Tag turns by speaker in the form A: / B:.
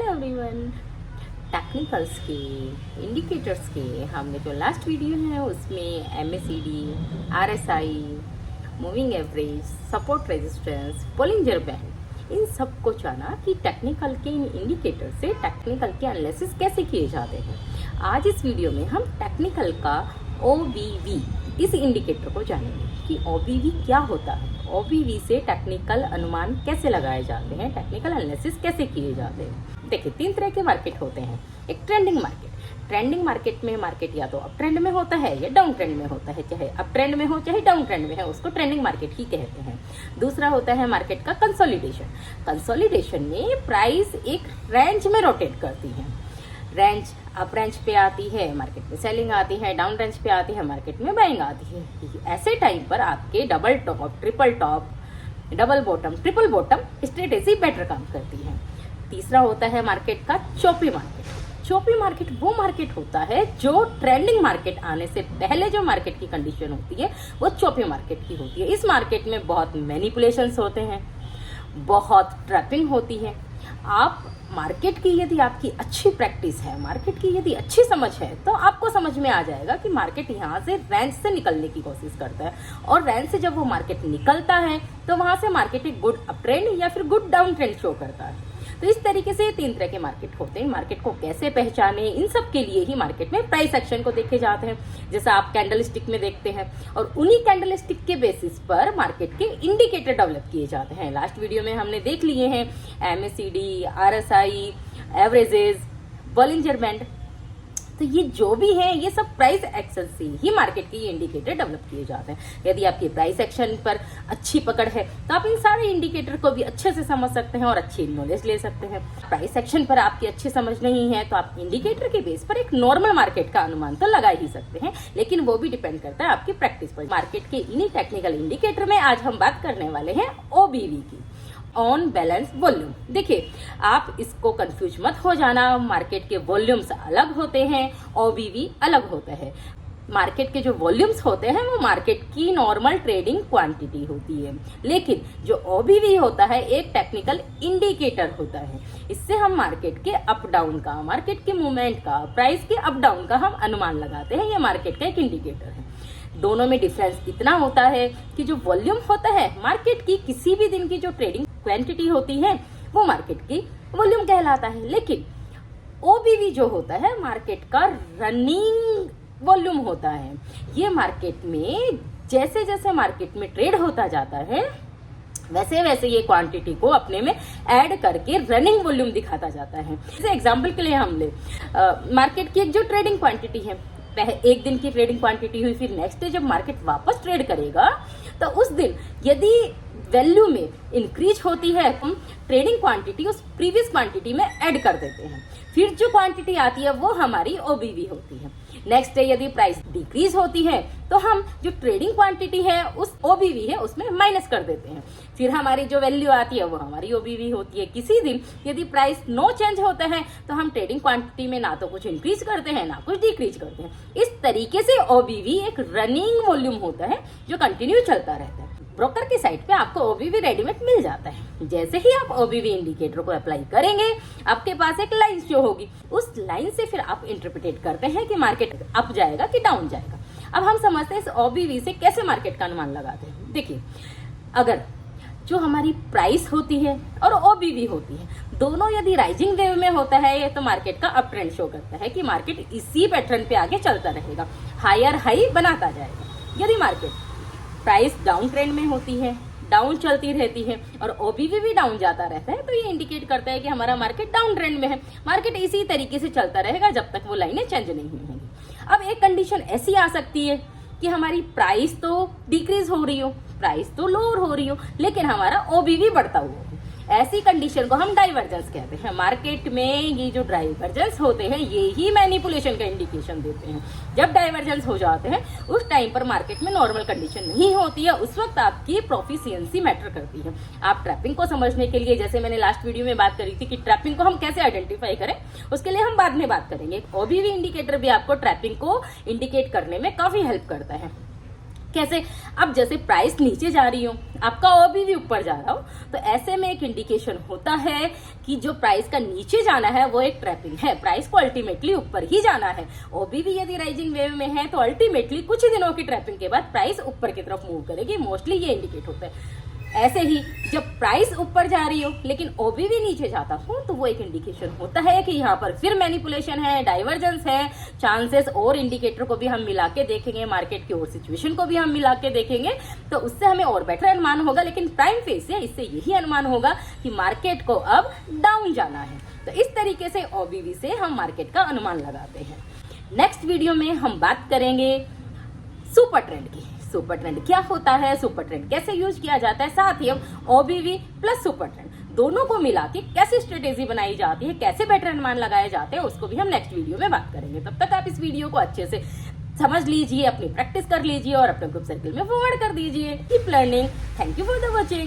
A: Everyone. Technicals के indicators के हमने जो लास्ट वीडियो है उसमें MACD, RSI, moving average, support resistance, Bollinger band, इन सब को जाना कि टेक्निकल के इन इंडिकेटर से टेक्निकल के एनालिसिस कैसे किए जाते हैं। आज इस वीडियो में हम टेक्निकल का OBV इस इंडिकेटर को जानेंगे कि OBV क्या होता है, OBV से टेक्निकल अनुमान कैसे लगाए जाते हैं, टेक्निकल एनालिसिस कैसे किए जाते हैं। देखिए, तीन तरह के मार्केट होते हैं। एक ट्रेंडिंग मार्केट, ट्रेंडिंग मार्केट में मार्केट या तो अप ट्रेंड में होता है या डाउन ट्रेंड में होता है, चाहे अप ट्रेंड में हो चाहे डाउन ट्रेंड में है, उसको ट्रेंडिंग मार्केट ही कहते हैं। दूसरा होता है मार्केट का कंसोलिडेशन। कंसोलिडेशन में प्राइस एक रेंज में रोटेट करती है। रेंज अप रेंज पे आती है, मार्केट में सेलिंग आती है, डाउन रेंज पे आती है, मार्केट में बाइंग आती है। ऐसे टाइम पर आपके double top, triple top, double bottom, triple bottom strategy better काम करती है। तीसरा होता है मार्केट का चोपी मार्केट। चोपी मार्केट वो मार्केट होता है जो ट्रेंडिंग मार्केट आने से पहले जो मार्केट की कंडीशन होती है वो चोपी मार्केट की होती है। इस मार्केट में बहुत मैनिपुलेशंस होते हैं, बहुत ट्रैपिंग होती है। आप मार्केट की यदि आपकी अच्छी प्रैक्टिस है, मार्केट की यदि अच्छी समझ है, तो आपको समझ में आ जाएगा कि मार्केट यहाँ से रेंज से निकलने की कोशिश करता है, और रेंज से जब वो मार्केट निकलता है तो वहां से मार्केट एक गुड अप ट्रेंड या फिर गुड डाउन ट्रेंड शो करता है। तो इस तरीके से तीन तरह के मार्केट होते हैं। मार्केट को कैसे पहचाने, इन सब के लिए ही मार्केट में प्राइस एक्शन को देखे जाते हैं, जैसा आप कैंडल स्टिक में देखते हैं, और उन्हीं कैंडल स्टिक के बेसिस पर मार्केट के इंडिकेटर डेवलप किए जाते हैं। लास्ट वीडियो में हमने देख लिए हैं MACD, RSI, averages, Bollinger band. तो ये जो भी है ये सब प्राइस एक्शन से ही मार्केट के इंडिकेटर डेवलप किए जाते हैं। यदि आपकी प्राइस एक्शन पर अच्छी पकड़ है तो आप इन सारे इंडिकेटर को भी अच्छे से समझ सकते हैं और अच्छी नॉलेज ले सकते हैं। प्राइस एक्शन पर आपकी अच्छी समझ नहीं है तो आप इंडिकेटर के बेस पर एक नॉर्मल मार्केट का अनुमान तो लगा ही सकते हैं, लेकिन वो भी डिपेंड करता है आपकी प्रैक्टिस पर। मार्केट के इन्हीं टेक्निकल इंडिकेटर में आज हम बात करने वाले हैं OBV की, ऑन बैलेंस वॉल्यूम। देखिए, आप इसको कंफ्यूज मत हो जाना, मार्केट के वॉल्यूम्स अलग होते हैं, OBV अलग होता है। मार्केट के जो वॉल्यूम्स होते हैं वो मार्केट की नॉर्मल ट्रेडिंग क्वांटिटी होती है, लेकिन जो OBV होता है एक टेक्निकल इंडिकेटर होता है। इससे हम मार्केट के अप डाउन का, मार्केट के मूवमेंट का, प्राइस के अप डाउन का हम अनुमान लगाते हैं। ये मार्केट का एक इंडिकेटर है। दोनों में डिफरेंस इतना होता है कि जो वॉल्यूम होता है मार्केट की किसी भी दिन की जो ट्रेडिंग क्वांटिटी होती है वो मार्केट की वॉल्यूम कहलाता है, लेकिन OBV जो होता है मार्केट का रनिंग वॉल्यूम होता है। ये मार्केट में जैसे जैसे मार्केट में ट्रेड होता जाता है वैसे वैसे ये क्वांटिटी को अपने में ऐड करके रनिंग वॉल्यूम दिखाता जाता है। जैसे एग्जांपल के लिए हम ले मार्केट की एक जो ट्रेडिंग क्वांटिटी है, एक दिन की ट्रेडिंग क्वांटिटी हुई, फिर नेक्स्ट डे जब मार्केट वापस ट्रेड करेगा तो उस दिन यदि वैल्यू में इंक्रीज होती है हम ट्रेडिंग क्वांटिटी उस प्रीवियस क्वांटिटी में ऐड कर देते हैं। फिर जो क्वांटिटी आती है वो हमारी OBV होती है। नेक्स्ट डे यदि प्राइस डिक्रीज होती है तो हम जो ट्रेडिंग क्वांटिटी है उस OBV है उसमें माइनस कर देते हैं। फिर हमारी जो वैल्यू आती है वो हमारी OBV होती है। किसी दिन यदि प्राइस नो चेंज होता है तो हम ट्रेडिंग क्वांटिटी में ना तो कुछ इंक्रीज करते हैं ना कुछ डिक्रीज करते हैं। इस तरीके से OBV एक रनिंग वॉल्यूम होता है जो कंटिन्यू चलता रहता है। ब्रोकर की साइट पे आपको OBV रेडीमेड मिल जाता है। जैसे ही आप OBV इंडिकेटर को अप्लाई करेंगे आपके पास एक लाइन शो होगी, उस लाइन से फिर आप इंटरप्रिटेट करते हैं कि मार्केट अप जाएगा कि डाउन जाएगा। अब हम समझते हैं इस OBV से कैसे मार्केट का अनुमान लगाते हैं। देखिए, अगर जो हमारी प्राइस होती है और OBV होती है दोनों यदि राइजिंग वेव में होता है तो मार्केट का अप ट्रेंड शो करता है कि मार्केट इसी पैटर्न पे आगे चलता रहेगा, हायर हाई बनाता जाएगा। यदि मार्केट प्राइस डाउन ट्रेंड में होती है, डाउन चलती रहती है और OBV भी डाउन जाता रहता है तो ये इंडिकेट करता है कि हमारा मार्केट डाउन ट्रेंड में है। मार्केट इसी तरीके से चलता रहेगा जब तक वो लाइनें चेंज नहीं होंगी। अब एक कंडीशन ऐसी आ सकती है कि हमारी प्राइस तो डिक्रीज हो रही हो, प्राइस तो लोअर हो रही हो, लेकिन हमारा OBV बढ़ता हुआ हो। ऐसी कंडीशन को हम डाइवर्जेंस कहते हैं। मार्केट में ये जो डाइवर्जेंस होते हैं ये ही मैनिपुलेशन का इंडिकेशन देते हैं। जब डाइवर्जेंस हो जाते हैं उस टाइम पर मार्केट में नॉर्मल कंडीशन नहीं होती है, उस वक्त आपकी प्रोफिशिएंसी मैटर करती है। आप ट्रैपिंग को समझने के लिए, जैसे मैंने लास्ट वीडियो में बात करी थी कि ट्रैपिंग को हम कैसे आइडेंटिफाई करें, उसके लिए हम बाद में बात करेंगे। OBV इंडिकेटर भी आपको ट्रैपिंग को इंडिकेट करने में काफी हेल्प करता है। कैसे? अब जैसे प्राइस नीचे जा रही हो, आपका ओबी भी ऊपर जा रहा हो, तो ऐसे में एक इंडिकेशन होता है कि जो प्राइस का नीचे जाना है वो एक ट्रैपिंग है, प्राइस को अल्टीमेटली ऊपर ही जाना है। ओबी भी यदि राइजिंग वेव में है तो अल्टीमेटली कुछ ही दिनों की ट्रैपिंग के बाद प्राइस ऊपर की तरफ मूव करेगी, मोस्टली ये इंडिकेट होता है। ऐसे ही जब प्राइस ऊपर जा रही हो लेकिन ओबी भी नीचे जाता हो तो वो एक इंडिकेशन होता है कि यहाँ पर फिर मैनिपुलेशन है, डाइवर्जेंस है, चांसेस, और इंडिकेटर को भी हम मिला के देखेंगे, मार्केट की और सिचुएशन को भी हम मिला के देखेंगे, तो उससे हमें और बेटर अनुमान होगा। लेकिन प्राइम फेज से इससे यही अनुमान होगा कि मार्केट को अब डाउन जाना है। तो इस तरीके से ओबीवी से हम मार्केट का अनुमान लगाते हैं। नेक्स्ट वीडियो में हम बात करेंगे सुपर ट्रेंड की। सुपर ट्रेंड क्या होता है, सुपर ट्रेंड कैसे यूज किया जाता है, साथ ही हम ओबीवी प्लस सुपर ट्रेंड दोनों को मिला के कैसे स्ट्रेटेजी बनाई जाती है, कैसे बेटर अनुमान लगाए जाते हैं, उसको भी हम नेक्स्ट वीडियो में बात करेंगे। तब तक आप इस वीडियो को अच्छे से समझ लीजिए, अपनी प्रैक्टिस कर लीजिए और अपने ग्रुप सर्कल में फॉरवर्ड कर दीजिए। Keep learning. Thank you for the watching.